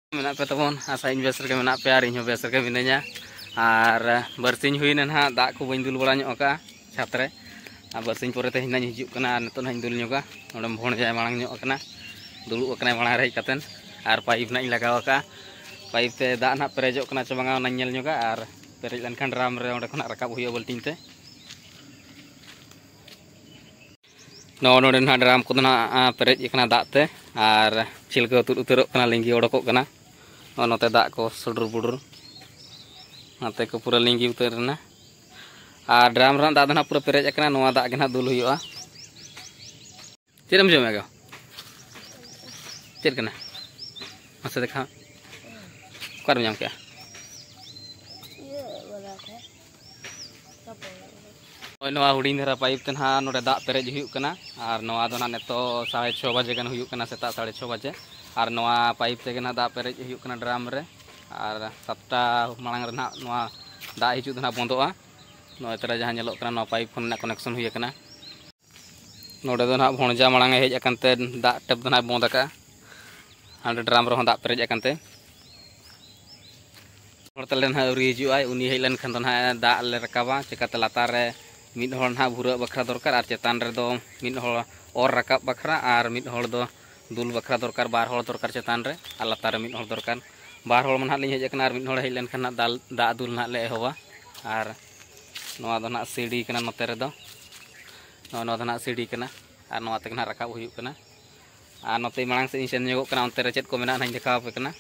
Menak pe tabon asa ᱤᱧ ᱵᱮᱥ ᱨᱮᱜᱮ ᱢᱮᱱᱟᱜ ᱯᱮᱭᱟ ᱟᱨ ᱤᱧ ᱦᱚᱸ ᱵᱮᱥ ᱨᱮᱜᱮ ᱢᱤᱱᱟᱹᱧᱟ ᱟᱨ ᱵᱟᱨᱥᱤᱧ ᱦᱩᱭᱱᱟ ᱱᱟᱦᱟᱜ ᱫᱟᱜ ᱠᱚ ᱵᱟᱹᱧ ᱫᱩᱞ ᱵᱟᱲᱟ ᱧᱚᱜ ᱟᱠᱟᱜᱼᱟ ᱪᱷᱟᱛ ᱨᱮ ᱟᱨ ᱵᱟᱨᱥᱤᱧ ᱯᱚᱨᱮ ᱛᱮ ᱦᱤᱱᱟᱹᱧ ᱦᱤᱡᱩᱜ ᱠᱟᱱᱟ ᱟᱨ ᱱᱤᱛᱚᱜ ᱱᱟᱦᱟᱜ ᱤᱧ ᱫᱩᱞ ᱧᱚᱜᱟ ᱚᱸᱰᱮ ᱵᱷᱚᱬᱡᱟᱭ ᱢᱟᱲᱟᱝ ᱧᱚᱜ ᱟᱠᱟᱱᱟ ᱫᱩᱲᱩᱵ ᱟᱠᱟᱱᱟᱭ ᱢᱟᱲᱟᱝ ᱨᱮ ᱦᱮᱡ ᱠᱟᱛᱮᱱ ᱟᱨ ᱯᱟᱭᱤᱯ ᱱᱟᱦᱟᱜ ᱤᱧ ᱞᱟᱜᱟᱣ ᱟᱠᱟᱜᱼᱟ ᱯᱟᱭᱤᱯ ᱛᱮ ᱫᱟᱜ ᱱᱟᱦᱟᱜ ᱯᱮᱨᱮᱡᱚᱜ ᱠᱟᱱᱟ ᱥᱮ ᱵᱟᱝᱟ ᱚᱱᱟᱧ ᱧᱮᱞ ᱧᱚᱜᱟ ᱟᱨ ᱯᱮᱨᱮᱡ ᱞᱮᱱᱠᱷᱟᱱ ᱰᱨᱟᱢ ᱨᱮ ᱚᱸᱰᱮ ᱠᱷᱚᱱᱟᱜ ᱨᱟᱠᱟᱵ ᱦᱩᱭᱩᱜᱼᱟ ᱵᱟᱞᱴᱤᱱ ᱛᱮ ᱱᱚᱰᱮ ᱱᱟᱦᱟᱜ ᱰᱨᱟᱢ ᱠᱚᱫᱚ ᱱᱟᱦᱟᱜ ᱯᱮᱨᱮᱡ ᱟᱠᱟᱱᱟ ᱫᱟᱜ ᱛᱮ ᱟᱨ ᱪᱷᱤᱞᱠᱟᱹᱣ ᱛᱩᱫ ᱩᱛᱟᱹᱨᱚᱜ ᱠᱟᱱᱟ ᱞᱤᱸᱜᱤ ᱚᱰᱚᱠᱚᱜ ᱠᱟᱱᱟ ᱱᱚᱛᱮ ᱫᱟᱜ ko sudur budur nate ko pura linggi utarna ar drum ran dad na pura perej akana noa dak gena dul huyu'a tiram jom aga tir kana masa dekha kar nyam kya oi noa huding dhara pipe ten ha node dak perej huyuk kana ar noa do na neto 6:30 baje gan huyuk kana seta 6:30 baje ar noa pipe te gena dak perej huyuk kana drum re আর 7টা মালাং রে নাহ নোয়া দা হিজুᱜ ᱫᱚ ᱱᱟᱦᱟᱜ ᱵᱚᱱᱫᱚᱜᱼᱟ ᱱᱚᱜᱼᱚᱭ ᱛᱟᱨᱟ ᱡᱟᱦᱟᱸ ᱧᱮᱞᱚᱜ ᱠᱟᱱᱟ ᱱᱚᱣᱟ ᱯᱟᱭᱤᱯ ᱠᱷᱚᱱ ᱱᱟᱦᱟᱜ ᱠᱟᱱᱮᱠᱥᱚᱱ ᱦᱩᱭ ᱟᱠᱟᱱᱟ ᱱᱚᱰᱮ ᱫᱚ ᱱᱟᱦᱟᱜ ᱵᱷᱚᱬᱡᱟ ᱢᱟᱲᱟᱝ ᱮ ᱦᱮᱡ ᱟᱠᱟᱱᱛᱮ ᱫᱟᱜ ᱴᱮᱯ ᱫᱚ ᱱᱟᱦᱟᱜ ᱵᱚᱱᱫ ᱟᱠᱟᱜᱼᱟ ᱦᱟᱸᱰᱮ ᱰᱨᱟᱢ ᱨᱮᱦᱚᱸ ᱫᱟᱜ ᱯᱮᱨᱮᱡ ᱟᱠᱟᱱᱛᱮ ᱦᱚᱲ ᱛᱟᱞᱮ ᱱᱟᱦᱟᱜ ᱟᱹᱣᱨᱤ ᱦᱤᱡᱩᱜᱼᱟᱭ ᱩᱱᱤ ᱦᱮᱡ ᱞᱮᱱᱠᱷᱟᱱ ᱫᱚ ᱱᱟᱦᱟᱜ ᱫᱟᱜ ᱞᱮ ᱨᱟᱠᱟᱵᱟ ᱪᱮᱠᱟᱛᱮ ᱞᱟᱛᱟᱨ ᱨᱮ ᱢᱤᱫ ᱦᱚᱲ ᱱᱟᱦᱟᱜ ᱵᱷᱩᱨᱟᱹᱜ ᱵᱟᱠᱷᱨᱟ ᱫᱚᱨᱠᱟর ᱟᱨ ᱪᱮᱛᱟᱱ ᱨᱮᱫᱚ ᱢᱤᱫ ᱦᱚᱲ ᱚᱨ ᱨᱟᱠᱟᱵ ᱵᱟᱠᱷᱨᱟ ᱟᱨ ᱢᱤᱫ ᱦᱚᱲ ᱫᱚ ᱫᱩᱞ ᱵᱟᱠᱷᱨᱟ ᱫᱚᱨᱠᱟর ᱵᱟᱨ ᱦᱚᱲ ᱫᱚᱨᱠᱟর ᱪᱮᱛᱟᱱ ᱨᱮ ᱟᱨ ᱞᱟᱛᱟᱨ ᱨᱮ ᱢᱤᱫ ᱦᱚᱲ ᱫᱚᱨᱠᱟর ᱵᱟᱨ ᱦᱚᱲ ᱢᱟ ᱱᱟᱦᱟᱜ ᱞᱤᱧ ᱦᱮᱡ ᱟᱠᱟᱱᱟ ᱟᱨ ᱢᱤᱫ ᱦᱚᱲ ᱦᱮᱡ ᱞᱮᱱᱠᱷᱟᱱ ᱱᱟᱦᱟᱜ ᱫᱟᱜ ᱫᱩᱞ ᱱᱟᱦᱟᱜ ᱞᱮ ᱮᱦᱚᱵᱟ ᱟᱨ ᱱᱚᱣᱟ ᱫᱚ ᱱᱟᱦᱟᱜ ᱥᱤᱲᱤ ᱠᱟᱱᱟ ᱱᱚᱛᱮ ᱨᱮᱫᱚ ᱱᱚᱣᱟ ᱫᱚ ᱱᱟᱦᱟᱜ ᱥᱤᱲᱤ ᱠᱟᱱᱟ ᱟᱨ ᱱᱚᱣᱟ ᱛᱮᱜᱮ ᱱᱟᱦᱟᱜ ᱨᱟᱠᱟᱵ ᱦᱩᱭᱩᱜ ᱠᱟᱱᱟ ᱟᱨ ᱱᱚᱛᱮ ᱢᱟᱲᱟᱝ ᱥᱮᱫ ᱤᱧ ᱥᱮᱱ ᱧᱚᱜᱚᱜ ᱠᱟᱱᱟ ᱚᱱᱛᱮ ᱨᱮ ᱪᱮᱫ ᱠᱚ ᱢᱮᱱᱟᱜᱼᱟ ᱱᱟᱦᱟᱜ ᱤᱧ ᱫᱮᱠᱷᱟᱣ ᱟᱯᱮ ᱠᱟᱱᱟ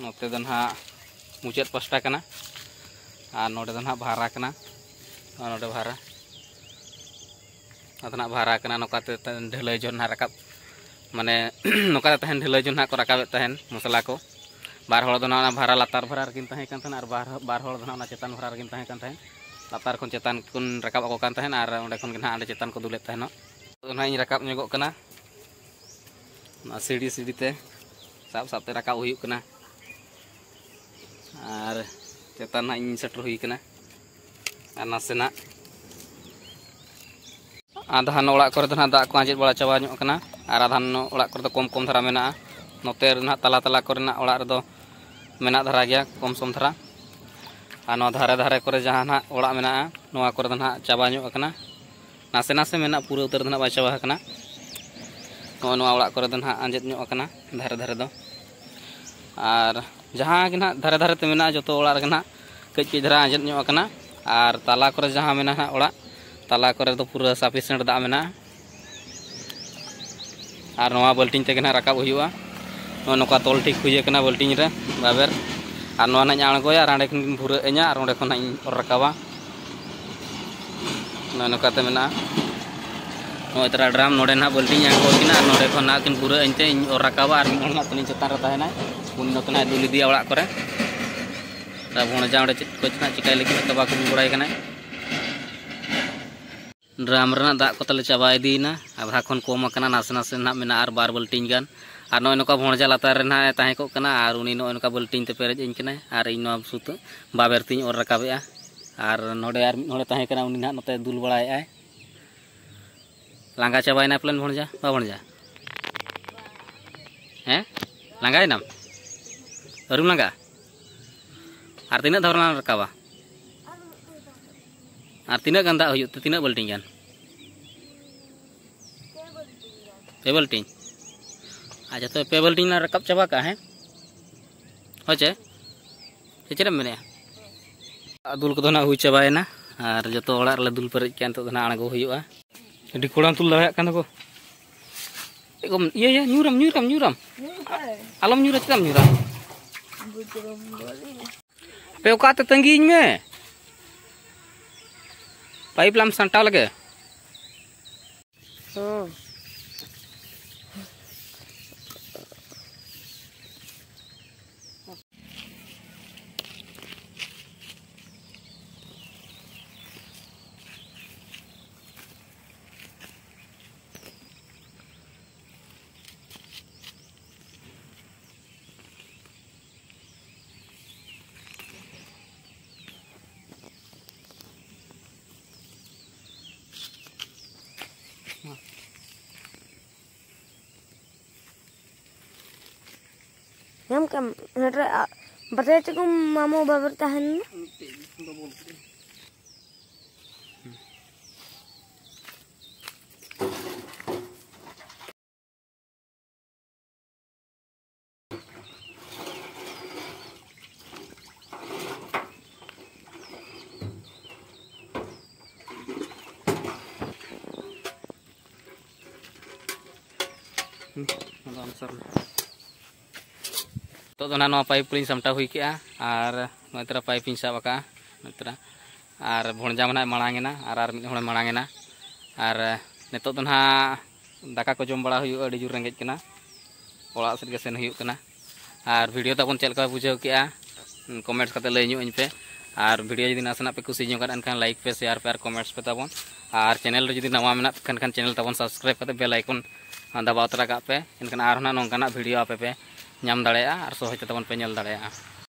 ᱱᱚᱛᱮ ᱫᱚ ᱱᱟᱦᱟᱜ ᱢᱩᱪᱟᱹᱫ ᱯᱟᱥᱴᱟ ᱠᱟᱱᱟ ᱟᱨ ᱱᱚᱰᱮ ᱫᱚ ᱱᱟᱦᱟᱜ ᱵᱷᱟᱨᱟ ᱠᱟᱱᱟ ᱱᱚᱰᱮ ᱵᱷᱟᱨᱟ ᱟᱫᱚ ᱱᱟᱦᱟᱜ ᱵᱷᱟᱨᱟ ᱠᱟᱱᱟ ᱱᱚᱝᱠᱟᱛᱮ ᱰᱷᱟᱹᱞᱟᱹᱭ ᱡᱚᱱ ᱱᱟᱦᱟᱜ ᱨᱟᱠᱟᱵ ᱢᱟᱱᱮ ᱱᱚᱝᱠᱟᱛᱮ ᱛᱟᱦᱮᱱ ᱰᱷᱟᱹᱞᱟᱹᱭ ᱡᱚᱱ ᱱᱟᱦᱟᱜ ᱠᱚ ᱨᱟᱠᱟᱵᱮᱫ ᱛᱟᱦᱮᱱ ᱢᱚᱥᱞᱟ ᱠᱚ ᱵᱟᱨ ᱦᱚᱲ ᱫᱚ ᱱᱟᱦᱟᱜ ᱵᱷᱟᱨᱟ ᱞᱟᱛᱟᱨ ᱵᱷᱟᱨᱟ ᱨᱮᱠᱤᱱ ᱛᱟᱦᱮᱸ ᱠᱟᱱ ᱛᱟᱦᱮᱱ ᱟᱨ ᱵᱟᱨ ᱦᱚᱲ ᱫᱚ ᱱᱟᱦᱟᱜ ᱚᱱᱟ ᱪᱮᱛᱟᱱ ᱵᱷᱟᱨᱟ ᱨᱮᱠᱤᱱ ᱛᱟᱦᱮᱸ ᱠᱟᱱ ᱛᱟᱦᱮᱱ ᱞᱟᱛᱟᱨ ᱠᱷᱚᱱ ᱪᱮᱛᱟᱱ ᱠᱷᱚᱱ ᱨᱟᱠᱟᱵ ᱟᱠᱚ ᱠᱟᱱ ᱛᱟᱦᱮᱱ ᱟᱨ ᱚᱸᱰᱮ ᱠᱷᱚᱱ ᱜᱮ ᱱᱟᱦᱟᱜ ᱚᱸᱰᱮ ᱪᱮᱛᱟᱱ ᱠᱚ ᱫᱩᱞᱮᱫ ᱛᱟᱦᱮᱱᱚᱜ ᱟᱫᱚ ᱱᱟᱦᱟᱜ ᱤᱧ ᱨᱟᱠᱟᱵ ᱧᱚᱜᱚᱜ ᱠᱟᱱᱟ ᱱᱚᱣᱟ ᱥᱤᱲᱤ ᱥᱤᱲᱤ ᱛᱮ ᱥᱟᱵ ᱥᱟᱵ ᱛᱮ ᱨᱟᱠᱟᱵ ᱦᱩᱭᱩᱜ ᱠᱟᱱᱟ ᱟᱨ ᱪᱮᱛᱟᱱ ᱱᱟᱦᱟᱜ ᱤᱧ ᱥᱮᱴᱮᱨ ᱦᱩᱭ ᱠᱟᱱᱟ ᱟᱨ ᱱᱟᱥᱮᱱᱟᱜ आधान ओड़ा करे तो दाग को आंजेद बड़ा चाबा ᱧᱚᱜ ᱠᱟᱱᱟ ᱟᱨ आधान ओड़ा करे तो कम कम धारा मेना नोते ना तला तला करे ओड़ा रे दो मेना धारा गया कम सम धारा और नो धारे धारे करे जहां ना ओड़ा मेना नोआ करे तो ना चाबा ᱧᱚᱜ कना नासे नासे मेना पूरा उतर ना बा चाबा कना नोआ ओड़ा करे तो ना आंजेद ᱧᱚᱜ कना धारे धारे दो और जहां कि ना धारे धारे ते मेना जतो ओड़ा रे ना कई कई धारा आंजेद ᱧᱚᱜ कना और तला करे जहां मेना ओड़ा तला करे तो पूरा साफिसियेंट दाग मेना और नवा बाल्टिन ते राकाब हुआ नौका तल ठीक हुई कना बाल्टिन रे बाबेर और नवा ना आड़गोया और आड़े खन भुराएña और ओंडे खन और राकाबा नौकाते मेना नोय तरा ड्राम नोडे ना बाल्टिन आगो किना नोडे खन ना किन भुराएñते और राकाबा और मिड ना तनी चेतान रे ताहेना उन नोतना दुल इदिया ओड़ा करे ता भोणजा ओंडे चेत को चिकाय लेकिन तो बाको बुड़ाय कना ड्राम रना दाग को तले चाबा इदीना आधा खन कम कना नासे नासे ना मेना और बार बाल्टिन गान और नय नका भोणजा लातार रे ना ताहे को कना और उनी नय नका बाल्टिन ते पेरेज इन कना और इन नो सुत बाबेर तिन और रकाबेआ और नोडे और नोडे ताहे कना उनी ना नते दुल बड़ाय आय लांगा चाबायना प्लेन भोणजा बा भोणजा हैं लांगायना अरुम लांगा और तिना धरना रकाबा और तीना गंदा हुई तीना बाल्टिन गान पे बाल्टिन अच्छा तो पे बाल्टिन ना रकाब चाबा का है होचे चेचरे मेने दुल को ना हुई चाबायना और जो तो ओड़ा रे दुल पेरेज के तो ना आड़गो हुआ अडी कोड़ाम तुल लहाया कान को एगम ये न्यूरम न्यूरम न्यूरम आलम न्यूरा चम न्यूरा पे ओकाते तंगीñ में पाइप लाम संटाव लगे Yang kam nara batai cukup mamu babar tahan. तो ना पाइप को सामटा हुई के और नोतरा पाइप साबका नोतरा और भणजा में मांगेना और मिड हमें मांगेना और नितो ना दाका को जम बड़ा हुई अड़ी जोर रेंगेज कना ओड़ा सेट सेन हुई कना और वीडियो तबन चलका बुझाव के कमेंट्स करते लैन पे और वीडियो जो नासना पे कुछ एनखान लाइक पे शेयर पे और कमेंट्स पे तबन और चैनल जो नवा में खान चैनल तबन सब्सक्राइब करते बेल आइकन दबाव तरा पे एनखान और नौकाना वीडियो आपे पे नाम दाड़ेया और सहज तबन पे नेल दाड़ेया।